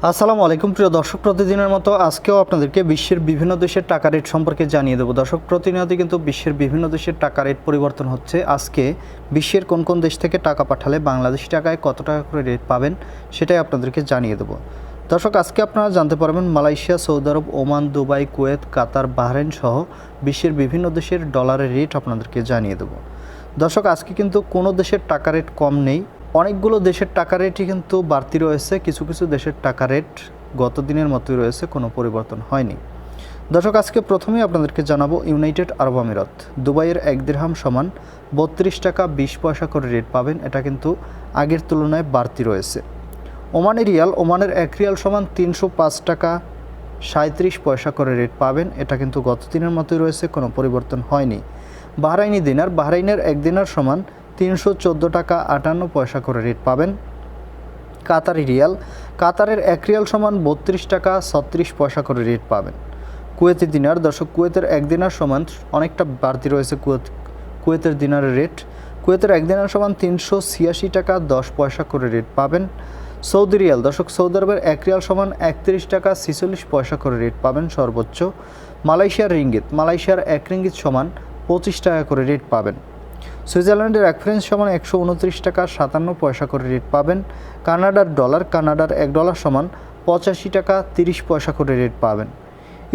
আসসালামু আলাইকুম প্রিয় দর্শক, প্রতিদিনের মতো আজকেও আপনাদেরকে বিশ্বের বিভিন্ন দেশের টাকা রেট সম্পর্কে জানিয়ে দেবো। দর্শক, প্রতিনিয়ত কিন্তু বিশ্বের বিভিন্ন দেশের টাকা রেট পরিবর্তন হচ্ছে। আজকে বিশ্বের কোন কোন দেশ থেকে টাকা পাঠালে বাংলাদেশি টাকায় কত টাকা করে রেট পাবেন সেটাই আপনাদেরকে জানিয়ে দেবো। দর্শক, আজকে আপনারা জানতে পারবেন মালয়েশিয়া, সৌদি আরব, ওমান, দুবাই, কুয়েত, কাতার, বাহরাইন সহ বিশ্বের বিভিন্ন দেশের ডলারের রেট আপনাদেরকে জানিয়ে দেবো। দর্শক, আজকে কিন্তু কোনো দেশের টাকা রেট কম নেই, অনেকগুলো দেশের টাকা রেটই কিন্তু বাড়তি রয়েছে। কিছু কিছু দেশের টাকা রেট গত দিনের মতোই রয়েছে, কোনো পরিবর্তন হয়নি। দর্শক, আজকে প্রথমেই আপনাদেরকে জানাবো ইউনাইটেড আরব আমিরাত। দুবাইয়ের 1 দিরহাম সমান 32 টাকা 20 পয়সা করে রেট পাবেন, এটা কিন্তু আগের তুলনায় বাড়তি রয়েছে। ওমানি রিয়াল, ওমানের 1 রিয়াল সমান 305 টাকা 37 পয়সা করে রেট পাবেন, এটা কিন্তু গত দিনের মতোই রয়েছে, কোনো পরিবর্তন হয়নি। বাহরাইনি দিনার, বাহরাইনের 1 দিনার সমান 314 টাকা 58 পয়সা করে রেট পাবেন। কাতারি রিয়াল, কাতারের 1 রিয়াল সমান 32 টাকা 36 পয়সা করে রেট পাবেন। কুয়েতি দিনার, দর্শক কুয়েতের 1 দিনার সমান অনেকটা বাড়তি রয়েছে কুয়েতের দিনারের রেট। কুয়েতের 1 দিনার সমান 386 টাকা 10 পয়সা করে রেট পাবেন। সৌদি রিয়াল, দর্শক সৌদি আরবের 1 রিয়াল সমান 31 টাকা 46 পয়সা করে রেট পাবেন সর্বোচ্চ। মালয়েশিয়ার রিঙ্গিত, মালয়েশিয়ার 1 রিঙ্গিত সমান 25 টাকা করে রেট পাবেন। সুইজারল্যান্ডের 1 ফ্রেঞ্চ সমান 129 টাকা 57 পয়সা করে রেট পাবেন। কানাডার ডলার, কানাডার 1 ডলার সমান 85 টাকা 30 পয়সা করে রেট পাবেন।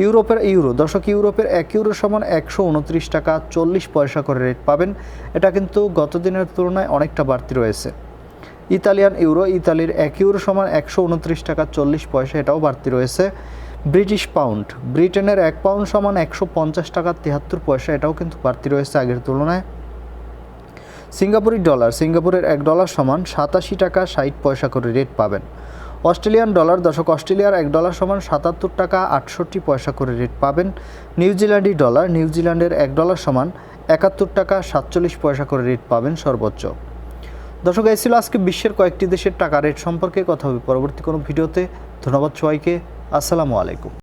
ইউরোপের ইউরো, দর্শক ইউরোপের 1 ইউরো সমান 129 টাকা 40 পয়সা করে রেট পাবেন, এটা কিন্তু গত দিনের তুলনায় অনেকটা বাড়তি রয়েছে। ইতালিয়ান ইউরো, ইতালির 1 ইউরো সমান 129 টাকা 40 পয়সা, এটাও বাড়তি রয়েছে। ব্রিটিশ পাউন্ড, ব্রিটেনের 1 পাউন্ড সমান 150 টাকা 73 পয়সা, এটাও কিন্তু বাড়তি রয়েছে আগের তুলনায়। সিঙ্গাপুরি ডলার, সিঙ্গাপুরের 1 ডলার সমান 87 টাকা 60 পয়সা করে রেট পাবেন। অস্ট্রেলিয়ান ডলার, দর্শক অস্ট্রেলিয়ার 1 ডলার সমান 77 টাকা 68 পয়সা করে রেট পাবেন। নিউজিল্যান্ডি ডলার, নিউজিল্যান্ডের 1 ডলার সমান 71 টাকা 47 পয়সা করে রেট পাবেন সর্বোচ্চ। দর্শক, এই ছিল আজকে বিশ্বের কয়েকটি দেশের টাকা রেট সম্পর্কে কথা হবে পরবর্তী কোনো ভিডিওতে। ধন্যবাদ সবাইকে, আসসালামু আলাইকুম।